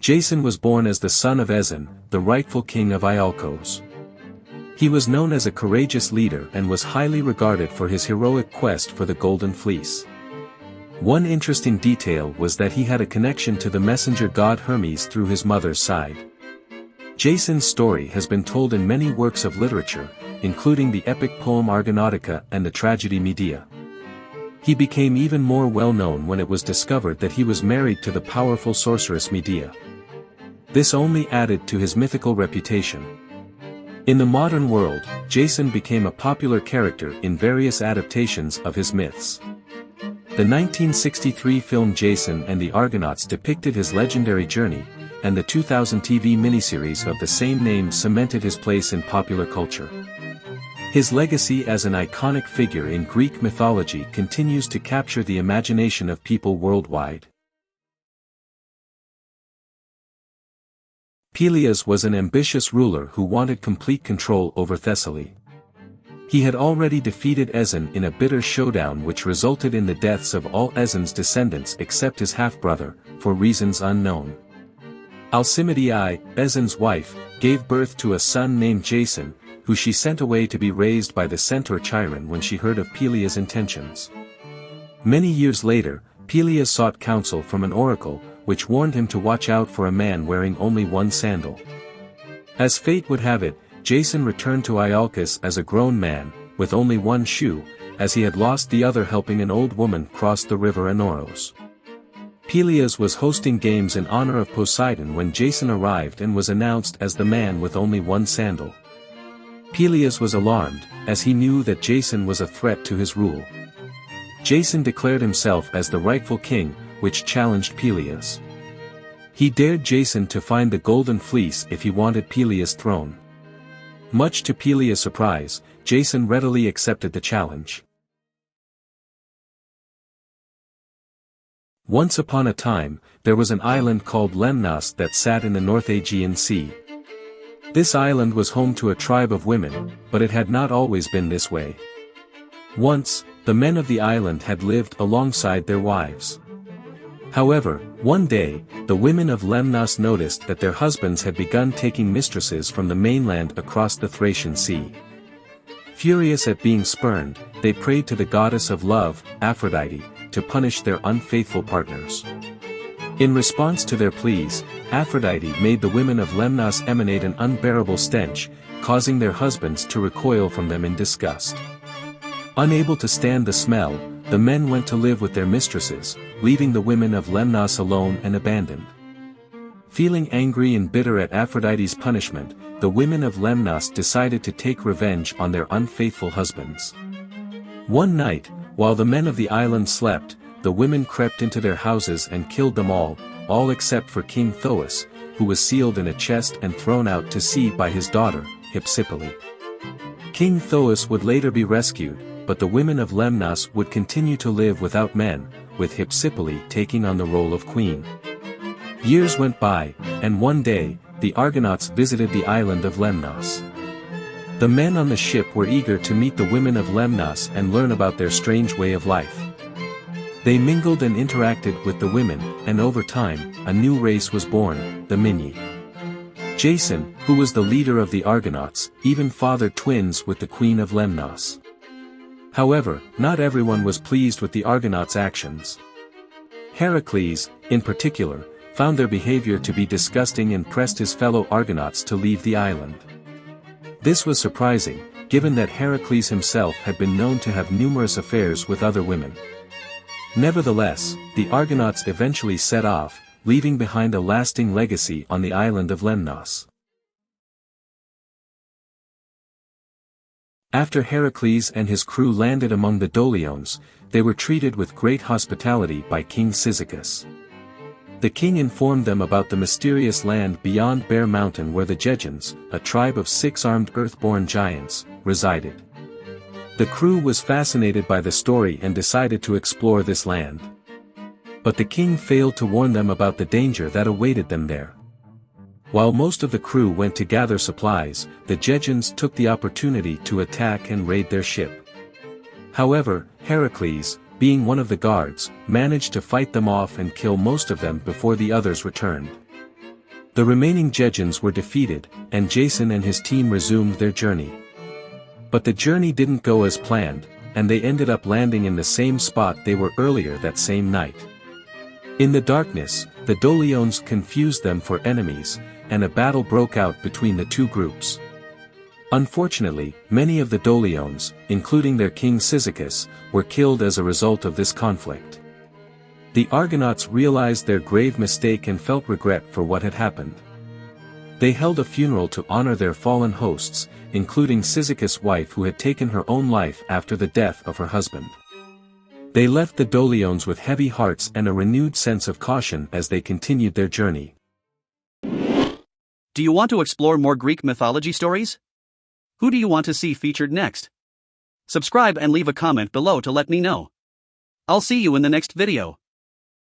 Jason was born as the son of Aeson, the rightful king of Iolcos. He was known as a courageous leader and was highly regarded for his heroic quest for the Golden Fleece. One interesting detail was that he had a connection to the messenger god Hermes through his mother's side. Jason's story has been told in many works of literature, including the epic poem Argonautica and the tragedy Medea. He became even more well-known when it was discovered that he was married to the powerful sorceress Medea. This only added to his mythical reputation. In the modern world, Jason became a popular character in various adaptations of his myths. The 1963 film Jason and the Argonauts depicted his legendary journey, and the 2000 TV miniseries of the same name cemented his place in popular culture. His legacy as an iconic figure in Greek mythology continues to capture the imagination of people worldwide. Peleus was an ambitious ruler who wanted complete control over Thessaly. He had already defeated Aeson in a bitter showdown which resulted in the deaths of all Aeson's descendants except his half-brother, for reasons unknown. Alcimede, Aeson's wife, gave birth to a son named Jason, who she sent away to be raised by the centaur Chiron when she heard of Peleus' intentions. Many years later, Peleus sought counsel from an oracle, which warned him to watch out for a man wearing only one sandal. As fate would have it, Jason returned to Iolcos as a grown man, with only one shoe, as he had lost the other helping an old woman cross the river Anoros. Peleus was hosting games in honor of Poseidon when Jason arrived and was announced as the man with only one sandal. Peleus was alarmed, as he knew that Jason was a threat to his rule. Jason declared himself as the rightful king, which challenged Peleus. He dared Jason to find the Golden Fleece if he wanted Peleus' throne. Much to Peleus' surprise, Jason readily accepted the challenge. Once upon a time, there was an island called Lemnos that sat in the North Aegean Sea. This island was home to a tribe of women, but it had not always been this way. Once, the men of the island had lived alongside their wives. However, one day, the women of Lemnos noticed that their husbands had begun taking mistresses from the mainland across the Thracian Sea. Furious at being spurned, they prayed to the goddess of love, Aphrodite, to punish their unfaithful partners. In response to their pleas, Aphrodite made the women of Lemnos emanate an unbearable stench, causing their husbands to recoil from them in disgust. Unable to stand the smell, the men went to live with their mistresses, leaving the women of Lemnos alone and abandoned. Feeling angry and bitter at Aphrodite's punishment, the women of Lemnos decided to take revenge on their unfaithful husbands. One night, while the men of the island slept, the women crept into their houses and killed them all except for King Thoas, who was sealed in a chest and thrown out to sea by his daughter, Hypsipyle. King Thoas would later be rescued, but the women of Lemnos would continue to live without men, with Hypsipyle taking on the role of queen. Years went by, and one day, the Argonauts visited the island of Lemnos. The men on the ship were eager to meet the women of Lemnos and learn about their strange way of life. They mingled and interacted with the women, and over time, a new race was born, the Minyi. Jason, who was the leader of the Argonauts, even fathered twins with the queen of Lemnos. However, not everyone was pleased with the Argonauts' actions. Heracles, in particular, found their behavior to be disgusting and pressed his fellow Argonauts to leave the island. This was surprising, given that Heracles himself had been known to have numerous affairs with other women. Nevertheless, the Argonauts eventually set off, leaving behind a lasting legacy on the island of Lemnos. After Heracles and his crew landed among the Doliones, they were treated with great hospitality by King Cyzicus. The king informed them about the mysterious land beyond Bear Mountain where the Gegons, a tribe of 6 armed earthborn giants, resided. The crew was fascinated by the story and decided to explore this land. But the king failed to warn them about the danger that awaited them there. While most of the crew went to gather supplies, the Gegons took the opportunity to attack and raid their ship. However, Heracles, being one of the guards, managed to fight them off and kill most of them before the others returned. The remaining Gegons were defeated, and Jason and his team resumed their journey. But the journey didn't go as planned, and they ended up landing in the same spot they were earlier that same night. In the darkness, the Dolions confused them for enemies, and a battle broke out between the two groups. Unfortunately, many of the Dolions, including their king Cyzicus, were killed as a result of this conflict. The Argonauts realized their grave mistake and felt regret for what had happened. They held a funeral to honor their fallen hosts, including Cyzicus' wife who had taken her own life after the death of her husband. They left the Dolions with heavy hearts and a renewed sense of caution as they continued their journey. Do you want to explore more Greek mythology stories? Who do you want to see featured next? Subscribe and leave a comment below to let me know. I'll see you in the next video.